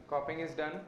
Copying is done.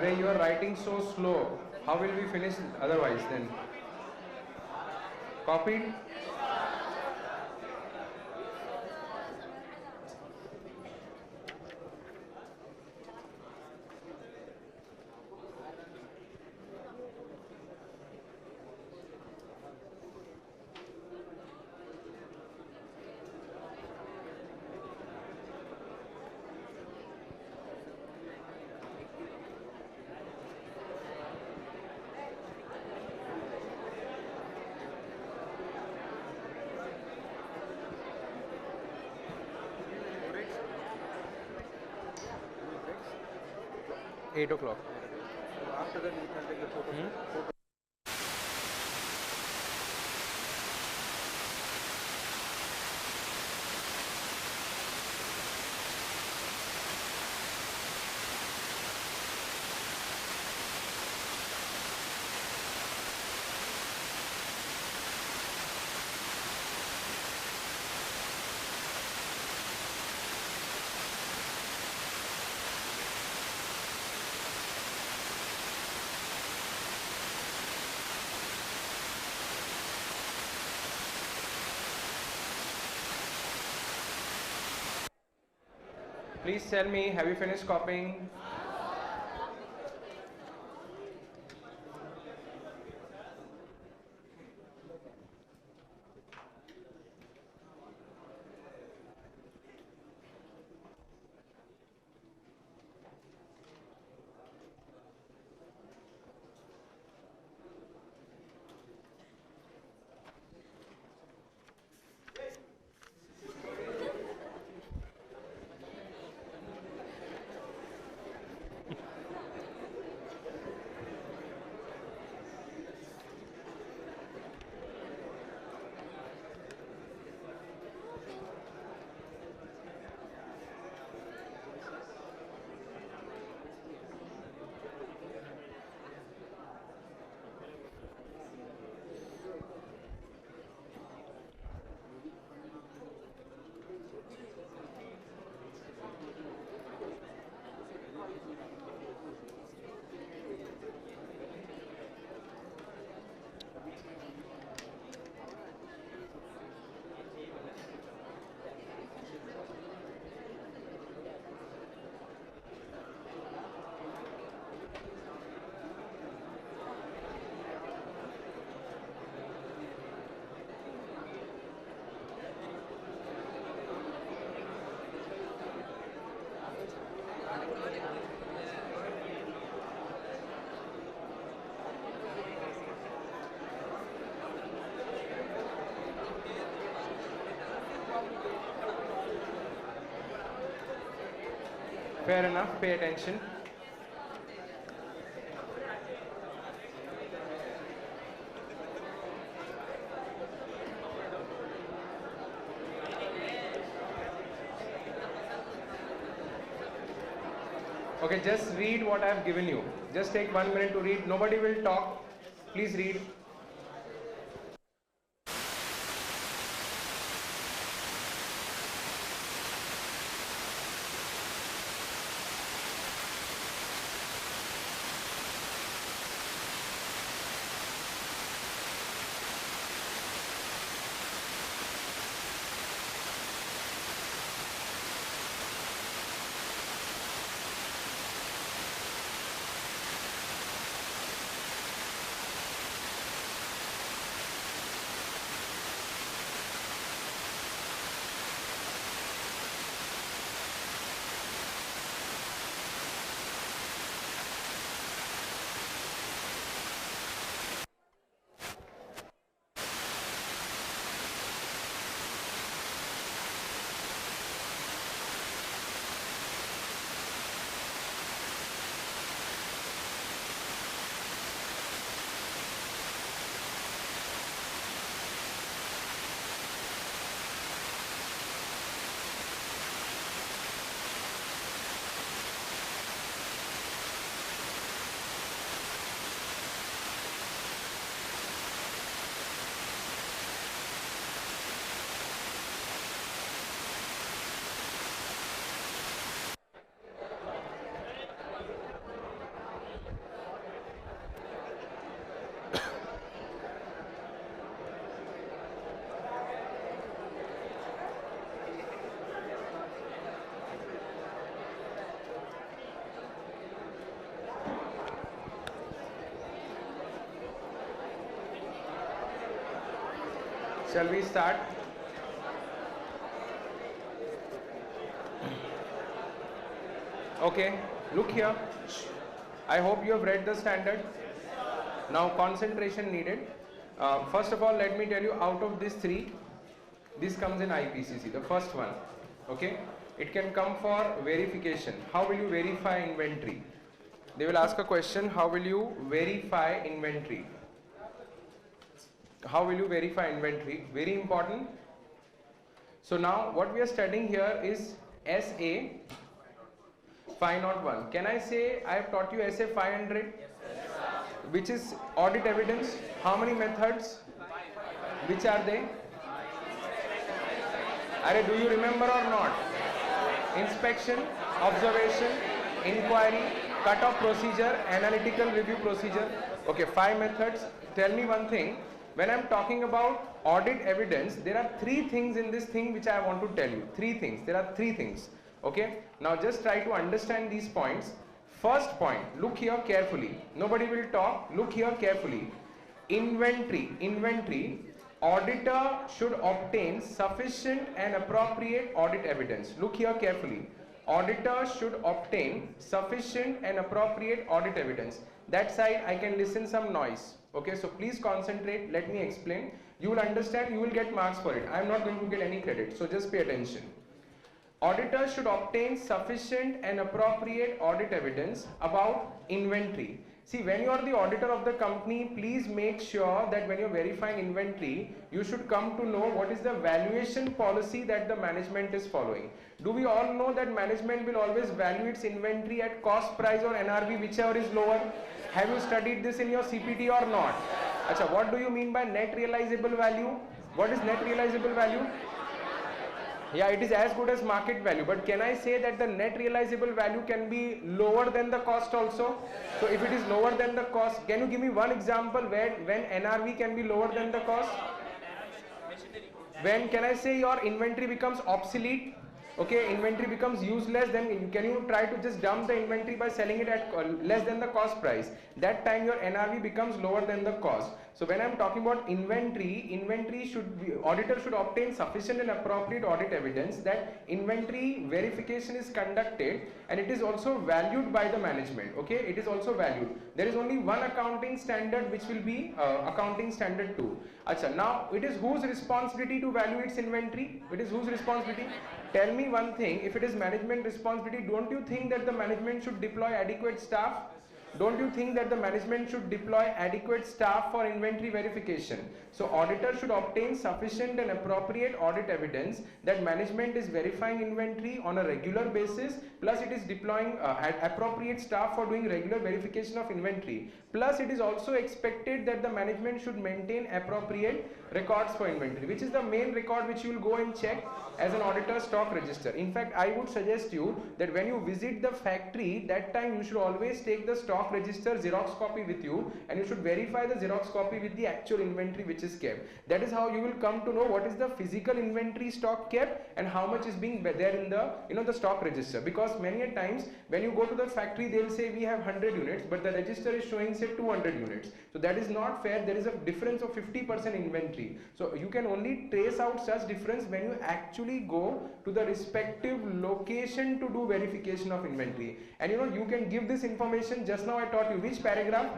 Arey, you are writing so slow. How will we finish otherwise then? Copied? Breaks? 8 o'clock. So after that we can take the photo. Please tell me, have you finished copying? Fair enough, pay attention. Okay, just read what I have given you. Just take 1 minute to read. Nobody will talk. Please read. Shall we start? Okay, look here. I hope you have read the standard. Now concentration needed. First of all, let me tell you, out of these three, this comes in IPCC, the first one. Okay, it can come for verification. How will you verify inventory? They will ask a question, how will you verify inventory? How will you verify inventory? Very important. So now what we are studying here is SA 501. Can I say I have taught you SA 500? Which is audit evidence. How many methods? Which are they? Are, do you remember or not? Inspection, observation, inquiry, cut-off procedure, analytical review procedure. Okay, 5 methods. Tell me one thing. When I am talking about audit evidence, there are 3 things in this thing which I want to tell you. 3 things. There are 3 things. Okay. Now just try to understand these points. First point, look here carefully. Nobody will talk. Look here carefully. Inventory. Auditor should obtain sufficient and appropriate audit evidence. Look here carefully. Auditor should obtain sufficient and appropriate audit evidence. That side I can listen some noise. Okay, so please concentrate. Let me explain. You will understand. You will get marks for it. I am not going to get any credit. So just pay attention. Auditor should obtain sufficient and appropriate audit evidence about inventory. See, when you are the auditor of the company, please make sure that when you are verifying inventory, you should come to know what is the valuation policy that the management is following. Do we all know that management will always value its inventory at cost price or NRV, whichever is lower? Have you studied this in your CPT or not? Achha, what do you mean by net realizable value? What is net realizable value? Yeah, it is as good as market value, but can I say that the net realizable value can be lower than the cost also? So if it is lower than the cost, can you give me one example when NRV can be lower than the cost? When can I say your inventory becomes obsolete? Okay, inventory becomes useless, then can you try to just dump the inventory by selling it at less than the cost price? That time your NRV becomes lower than the cost. So when I am talking about inventory should be, auditor should obtain sufficient and appropriate audit evidence that inventory verification is conducted and it is also valued by the management. Okay, it is also valued. There is only one accounting standard which will be accounting standard 2. Achha, now it is whose responsibility to value its inventory? It is whose responsibility? Tell me one thing, if it is management responsibility, don't you think that the management should deploy adequate staff? Don't you think that the management should deploy adequate staff for inventory verification? So auditor should obtain sufficient and appropriate audit evidence that management is verifying inventory on a regular basis, plus it is deploying appropriate staff for doing regular verification of inventory. Plus it is also expected that the management should maintain appropriate records for inventory, which is the main record which you will go and check as an auditor stock register. In fact, I would suggest you that when you visit the factory, that time you should always take the stock register Xerox copy with you and you should verify the Xerox copy with the actual inventory which is kept. That is how you will come to know what is the physical inventory stock kept and how much is being there in the the stock register. Because many a times when you go to the factory, they will say we have 100 units, but the register is showing say 200 units. So that is not fair. There is a difference of 50% inventory. So you can only trace out such difference when you actually go to the respective location to do verification of inventory. And you can give this information. Just now I taught you which paragraph?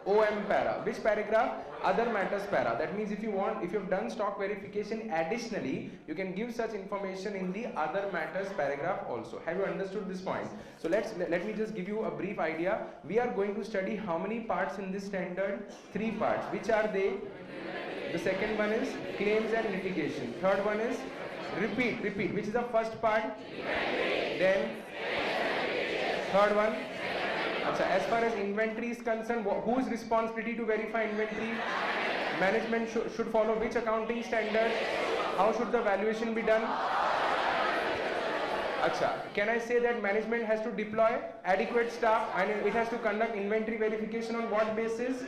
OM para. Which paragraph? Other matters para. That means if you have done stock verification additionally, you can give such information in the other matters paragraph also. Have you understood this point? So let me just give you a brief idea. We are going to study how many parts in this standard? 3 parts. Which are they? The second one is claims and litigation. Third one is repeat. Which is the first part? Then third one. As far as inventory is concerned, whose responsibility to verify inventory? Management should follow which accounting standard? How should the valuation be done? Can I say that management has to deploy adequate staff and it has to conduct inventory verification on what basis?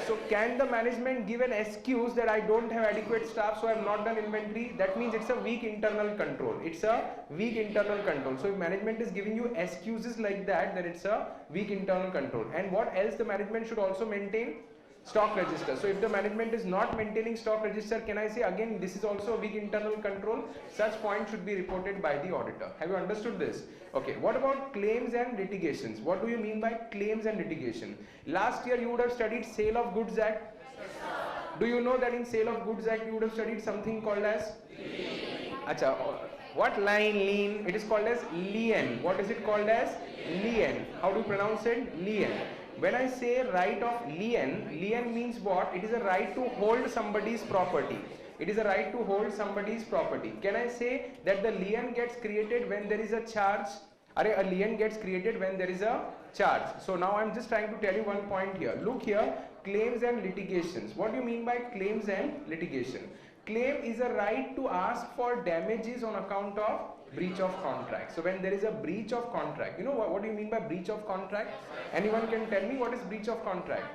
So can the management give an excuse that I don't have adequate staff, so I have not done inventory? That means it's a weak internal control. It's a weak internal control. So if management is giving you excuses like that, then it's a weak internal control. And what else the management should also maintain? stock register. So if the management is not maintaining stock register, can I say again this is also a weak internal control? Such point should be reported by the auditor. Have you understood this? Okay, what about claims and litigations? What do you mean by claims and litigation? Last year you would have studied Sale of Goods Act. Do you know that in Sale of Goods Act you would have studied something called as Acha, what line? Lien. It is called as lien. What is it called as? Lien. How do you pronounce it? Lien. When I say right of lien, lien means what? It is a right to hold somebody's property. It is a right to hold somebody's property. Can I say that the lien gets created when there is a charge? A lien gets created when there is a charge. So now I am just trying to tell you one point here. Look here, claims and litigations. What do you mean by claims and litigation? Claim is a right to ask for damages on account of breach of contract. So when there is a breach of contract, you know what do you mean by breach of contract? Anyone can tell me what is breach of contract?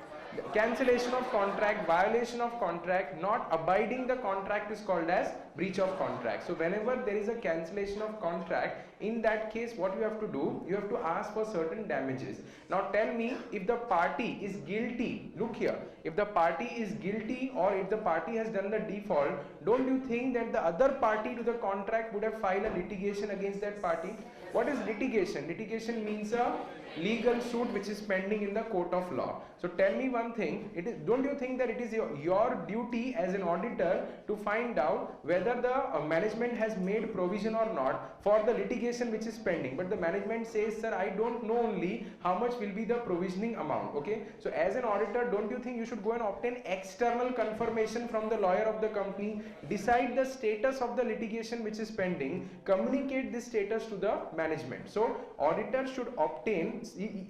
Cancellation of contract, violation of contract, not abiding the contract is called as breach of contract. So whenever there is a cancellation of contract, in that case what you have to do, you have to ask for certain damages. Now tell me, if the party is guilty, look here, if the party is guilty or if the party has done the default, don't you think that the other party to the contract would have filed a litigation against that party? What is litigation? Litigation means a legal suit which is pending in the court of law. So tell me one thing, don't you think that it is your duty as an auditor to find out whether the management has made provision or not for the litigation which is pending? But the management says, sir, I don't know only how much will be the provisioning amount. Okay, so as an auditor, don't you think you should go and obtain external confirmation from the lawyer of the company, decide the status of the litigation which is pending, communicate this status to the management? So auditor should obtain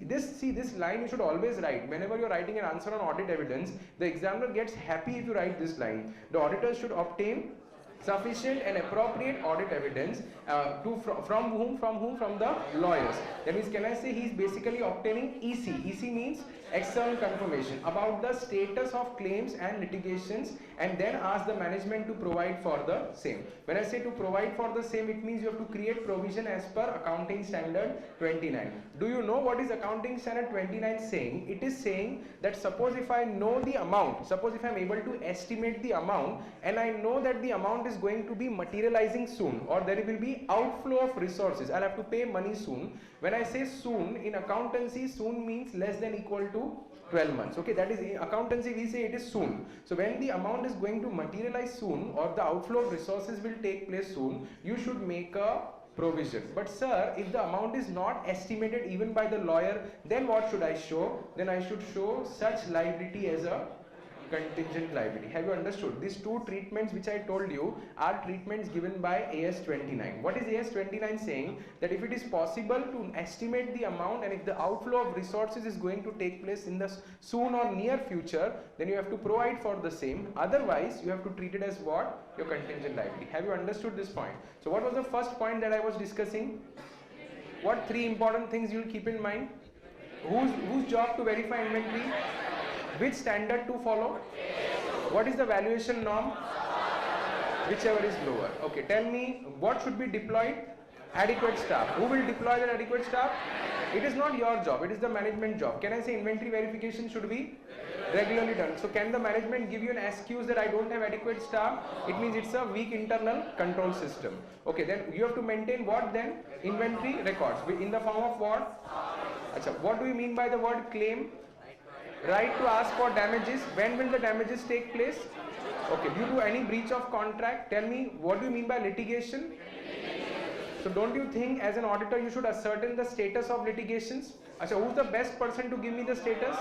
this line you should always write. Whenever you are writing an answer on audit evidence, the examiner gets happy if you write this line. The auditor should obtain sufficient and appropriate audit evidence from whom? From the lawyers. That means, can I say he is basically obtaining EC. EC means external confirmation about the status of claims and litigations, and then ask the management to provide for the same. When I say to provide for the same, it means you have to create provision as per Accounting Standard 29. Do you know what is Accounting Standard 29 saying? It is saying that suppose if I know the amount, suppose if I am able to estimate the amount, and I know that the amount is going to be materializing soon, or there will be outflow of resources, I'll have to pay money soon. When I say soon, in accountancy, soon means less than equal to 12 months. Okay, that is in accountancy we say it is soon. So when the amount is going to materialize soon, or the outflow of resources will take place soon, you should make a provision. But sir, if the amount is not estimated even by the lawyer, then what should I show? Then I should show such liability as a contingent liability. Have you understood? These two treatments which I told you are treatments given by AS 29. What is AS 29 saying? That if it is possible to estimate the amount, and if the outflow of resources is going to take place in the soon or near future, then you have to provide for the same. Otherwise, you have to treat it as what? Your contingent liability. Have you understood this point? So what was the first point that I was discussing? What three important things you will keep in mind? Whose job to verify inventory? Which standard to follow? What is the valuation norm? Whichever is lower. Okay, tell me what should be deployed? Adequate staff. Who will deploy that adequate staff? It is not your job, it is the management job. Can I say inventory verification should be regularly done? So can the management give you an excuse that I don't have adequate staff? It means it's a weak internal control system. Okay, then you have to maintain what then? Inventory records. In the form of what? Achha, what do you mean by the word claim? Right to ask for damages. When will the damages take place? Okay, due to any breach of contract. Tell me, what do you mean by litigation? So don't you think as an auditor you should ascertain the status of litigations? Achha, who's the best person to give me the status?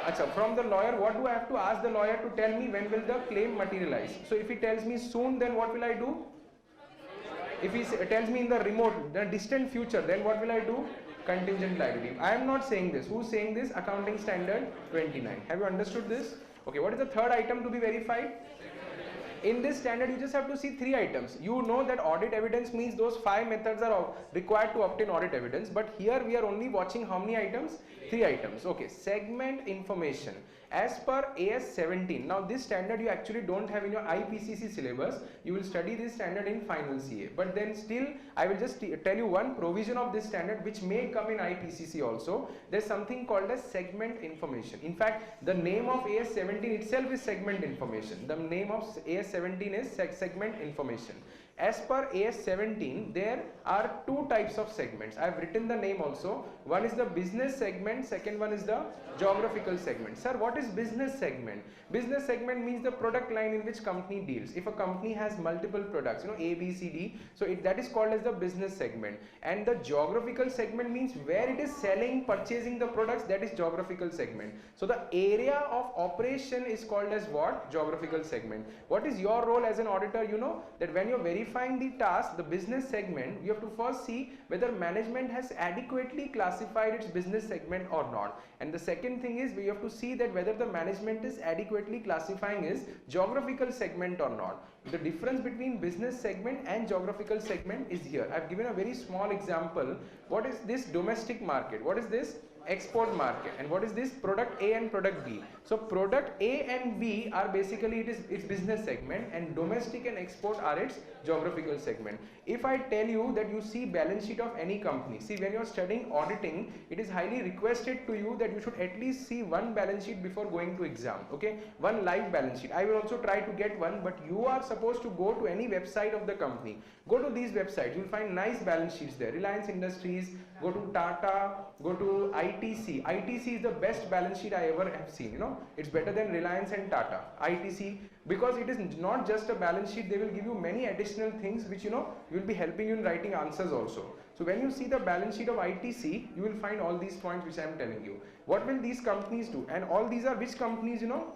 Achha, from the lawyer, what do I have to ask the lawyer to tell me when will the claim materialize? So if he tells me soon, then what will I do? If he tells me in the remote, the distant future, then what will I do? Contingent liability. I am not saying this. Who's saying this? Accounting Standard 29. Have you understood this? Okay, what is the third item to be verified? In this standard, you just have to see three items. You know that audit evidence means those 5 methods are required to obtain audit evidence. But here we are only watching how many items? Three items. Okay, segment information. As per AS 17, now this standard you actually don't have in your IPCC syllabus. You will study this standard in final CA. But then still, I will just tell you one provision of this standard which may come in IPCC also. There's something called as segment information. In fact, the name of AS 17 itself is segment information. The name of AS 17 is segment information. As per AS 17, there are two types of segments. I have written the name also. One is the business segment, second one is the geographical segment. Sir, what is business segment? Business segment means the product line in which company deals. If a company has multiple products, you know, A, B, C, D, so that is called as the business segment. And the geographical segment means where it is selling, purchasing the products, that is geographical segment. So the area of operation is called as what? Geographical segment. What is your role as an auditor? You know that when you're verifying the task, the business segment, you have to first see whether management has adequately classified its business segment or not. And the second thing is we have to see that whether the management is adequately classifying its geographical segment or not. The difference between business segment and geographical segment is here. I've given a very small example. What is this domestic market? What is this? Export market. And what is this? Product A and product B. So product A and B are basically its business segment, and domestic and export are its geographical segment. If I tell you that you see balance sheet of any company, see, when you're studying auditing, it is highly requested to you that you should at least see one balance sheet before going to exam. Okay, one live balance sheet. I will also try to get one, but you are supposed to go to any website of the company. Go to these websites, you'll find nice balance sheets there. Reliance Industries, go to Tata, go to ITC. ITC is the best balance sheet I ever have seen. You know, it's better than Reliance and Tata. ITC, because it is not just a balance sheet, they will give you many additional things which, you know, will be helping you in writing answers also. So when you see the balance sheet of ITC, you will find all these points which I am telling you. What will these companies do? And all these are which companies, you know?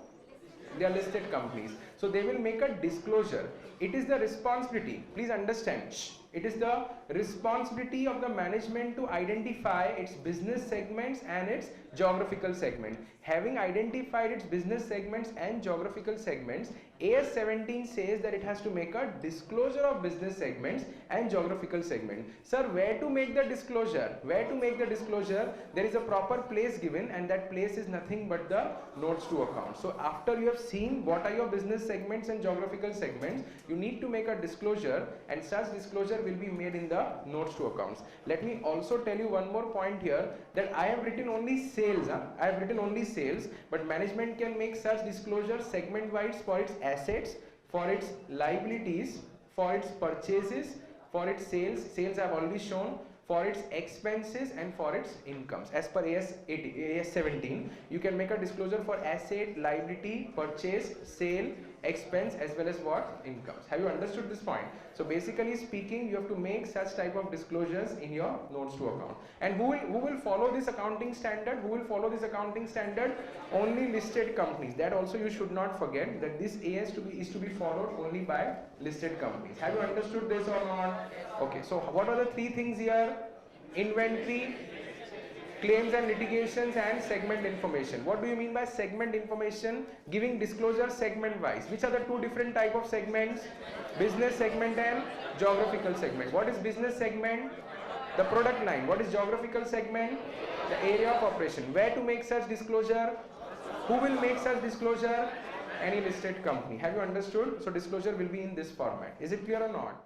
They are listed companies. So they will make a disclosure. It is the responsibility, please understand, it is the responsibility of the management to identify its business segments and its geographical segment. Having identified its business segments and geographical segments, AS 17 says that it has to make a disclosure of business segments and geographical segment. Sir, where to make the disclosure? Where to make the disclosure? There is a proper place given, and that place is nothing but the notes to account. So after you have seen what are your business segments and geographical segments, you need to make a disclosure, and such disclosure will be made in the notes to accounts. Let me also tell you one more point here, that I have written only sales. I have written only sales, but management can make such disclosure segment wise for its assets, for its liabilities, for its purchases, for its sales I have already shown, for its expenses, and for its incomes. As per AS 17, you can make a disclosure for asset, liability, purchase, sale, expense, as well as what? Incomes. Have you understood this point? So basically speaking, you have to make such type of disclosures in your notes to account. And who will follow this accounting standard? Who will follow this accounting standard? Only listed companies. That also you should not forget, that this AS is to be followed only by listed companies. Have you understood this or not? Okay, so what are the three things here? Inventory, claims and litigations, and segment information. What do you mean by segment information? Giving disclosure segment wise. Which are the two different type of segments? Business segment and geographical segment. What is business segment? The product line. What is geographical segment? The area of operation. Where to make such disclosure? Who will make such disclosure? Any listed company. Have you understood? So disclosure will be in this format. Is it clear or not?